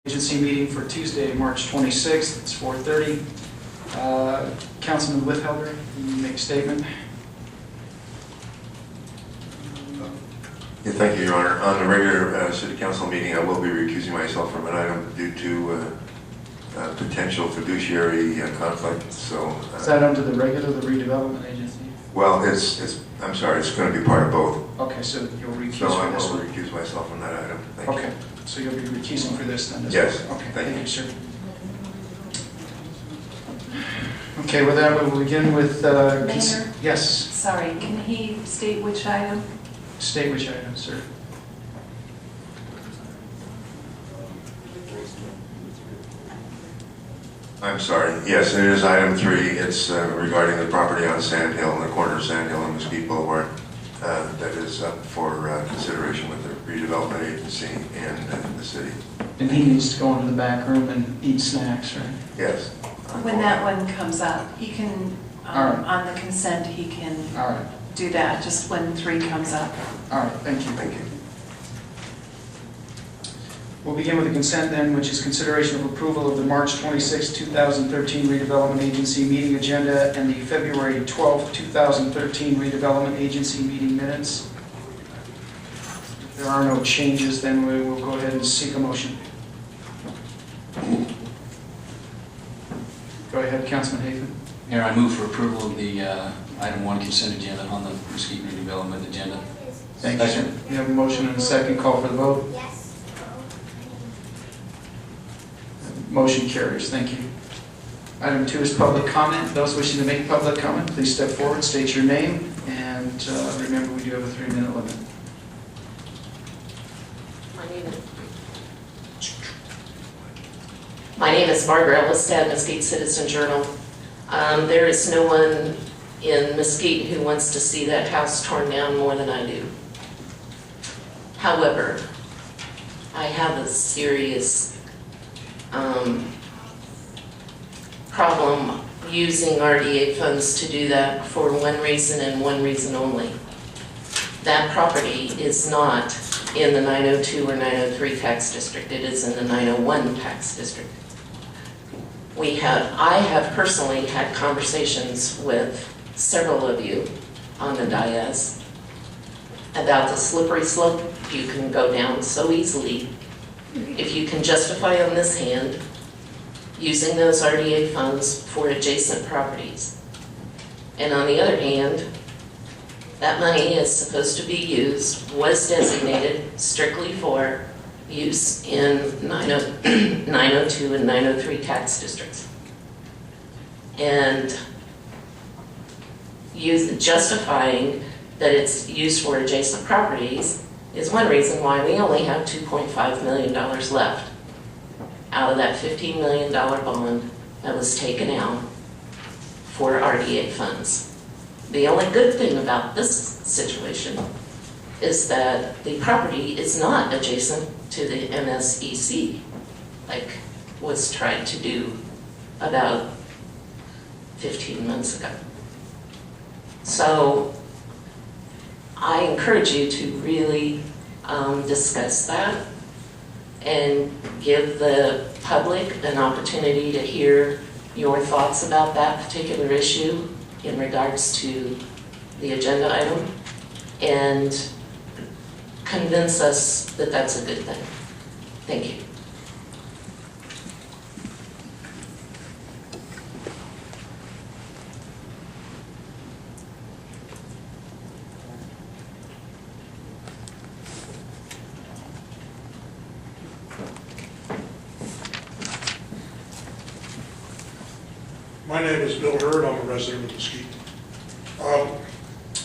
Agency meeting for Tuesday, March 26th. It's 4:30. Councilman Withelder, you make a statement. Yeah, thank you, Your Honor. On the regular City Council meeting, I will be recusing myself from an item due to potential fiduciary conflict. So is that under the regular, the redevelopment agency? Well, I'm sorry, it's going to be part of both. Okay, so you'll recuse so for this I will one? recuse myself from that item. Thank okay, you. So you'll be recusing for this then? Yes. Okay, thank you, sir. Okay, with that, we will begin with... Mayor? Yes. Sorry, can he state which item? State which item, sir. I'm sorry. Yes, it is item 3. It's regarding the property on Sand Hill, in the corner of Sand Hill and Mesquite Boulevard. That is up for consideration with the redevelopment agency and the city. And he needs to go into the back room and eat snacks, right? Yes. When that one comes up, he can, right. on the consent, he can All right. do that, just when 3 comes up. All right, thank you. Thank you. We'll begin with the consent then, which is consideration of approval of the March 26, 2013 redevelopment agency meeting agenda and the February 12, 2013 redevelopment agency meeting minutes. If there are no changes, then we will go ahead and seek a motion. Go ahead, Councilman Hafen. Mayor, I move for approval of the item 1 consent agenda on the Mesquite redevelopment agenda. Thank you, sir. We have a motion and a second. Call for the vote. Yes. Motion carries. Thank you. Item 2 is public comment. Those wishing to make public comment, please step forward, state your name, and remember we do have a 3-minute limit. My name is Margaret Elistad, Mesquite Citizen Journal. There is no one in Mesquite who wants to see that house torn down more than I do. However, I have a serious problem using RDA funds to do that for one reason and one reason only. That property is not in the 902 or 903 tax district. It is in the 901 tax district. I have personally had conversations with several of you on the dais about the slippery slope you can go down so easily if you can justify on this hand using those RDA funds for adjacent properties. And on the other hand, that money is supposed to be used, was designated strictly for use in 902 and 903 tax districts. And justifying that it's used for adjacent properties is one reason why we only have $2.5 million left out of that $15 million bond that was taken out for RDA funds. The only good thing about this situation is that the property is not adjacent to the MSEC, like was tried to do about 15 months ago. So I encourage you to really discuss that and give the public an opportunity to hear your thoughts about that particular issue in regards to the agenda item and convince us that that's a good thing. Thank you. My name is Bill Hurd. I'm a resident of Mesquite.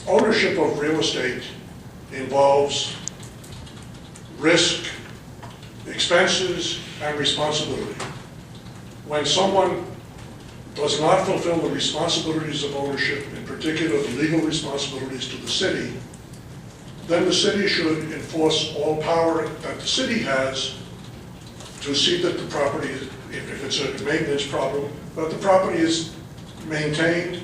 Ownership of real estate involves risk, expenses, and responsibility. When someone does not fulfill the responsibilities of ownership, in particular the legal responsibilities to the city, then the city should enforce all power that the city has to see that the property, if it's a maintenance problem, that the property is maintained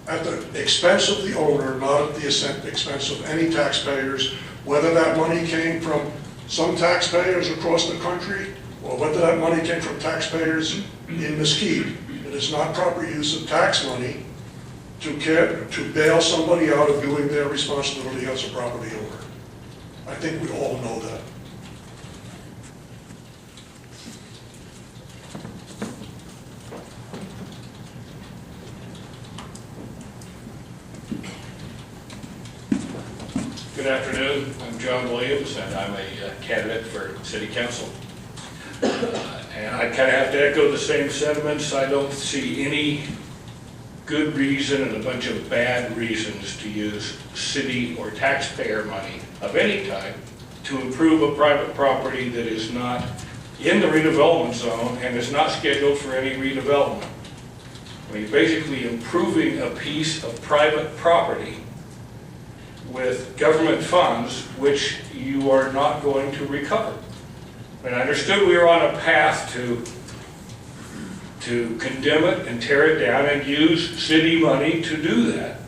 at the expense of the owner, not at the expense of any taxpayers, whether that money came from some taxpayers across the country Well, whether that money came from taxpayers in Mesquite, it is not proper use of tax money to bail somebody out of doing their responsibility as a property owner. I think we all know that. Good afternoon. I'm John Williams, and I'm a candidate for City Council. And I kind of have to echo the same sentiments. I don't see any good reason and a bunch of bad reasons to use city or taxpayer money of any type to improve a private property that is not in the redevelopment zone and is not scheduled for any redevelopment. I mean, basically improving a piece of private property with government funds, which you are not going to recover. I mean, I understood we were on a path to condemn it and tear it down and use city money to do that,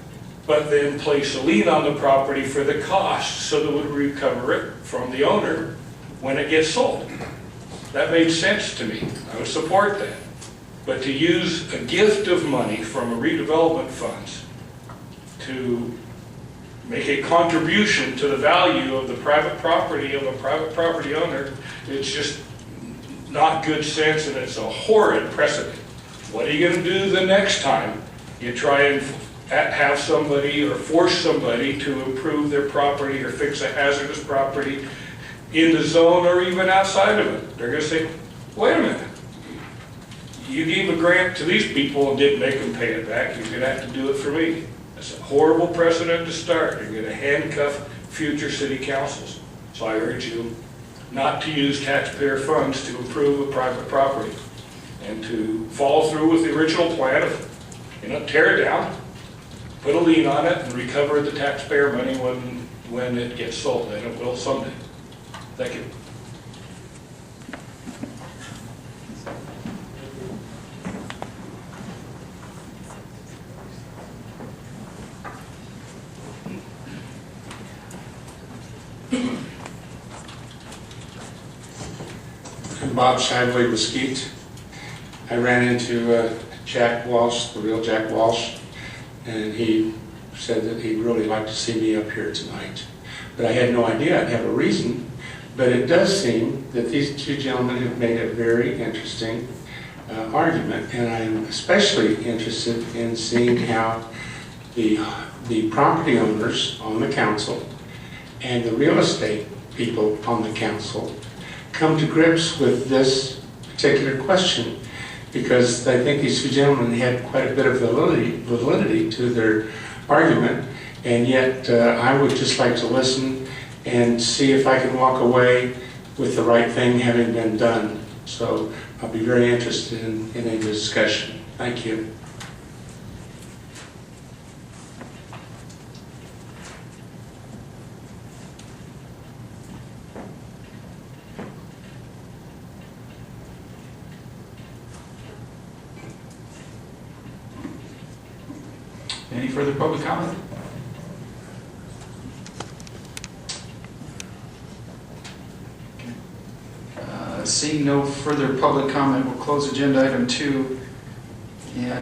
but then place a lien on the property for the cost so that we would recover it from the owner when it gets sold. That made sense to me. I would support that. But to use a gift of money from a redevelopment funds to make a contribution to the value of the private property of a private property owner, it's just not good sense, and it's a horrid precedent. What are you going to do the next time you try and have somebody or force somebody to improve their property or fix a hazardous property in the zone or even outside of it? They're going to say, wait a minute, you gave a grant to these people and didn't make them pay it back. You're going to have to do it for me. That's a horrible precedent to start. You're going to handcuff future city councils. So I urge you not to use taxpayer funds to improve a private property and to follow through with the original plan of, tear it down, put a lien on it, and recover the taxpayer money when it gets sold, and it will someday. Thank you. Bob Shively, Mesquite. I ran into Jack Walsh, the real Jack Walsh, and he said that he'd really like to see me up here tonight. But I had no idea I'd have a reason. But it does seem that these two gentlemen have made a very interesting argument, and I'm especially interested in seeing how the property owners on the council and the real estate people on the council come to grips with this particular question, because I think these two gentlemen had quite a bit of validity to their argument, and yet I would just like to listen and see if I can walk away with the right thing having been done. So I'll be very interested in a discussion. Thank you. Any further public comment? Seeing no further public comment, we'll close agenda item 2. And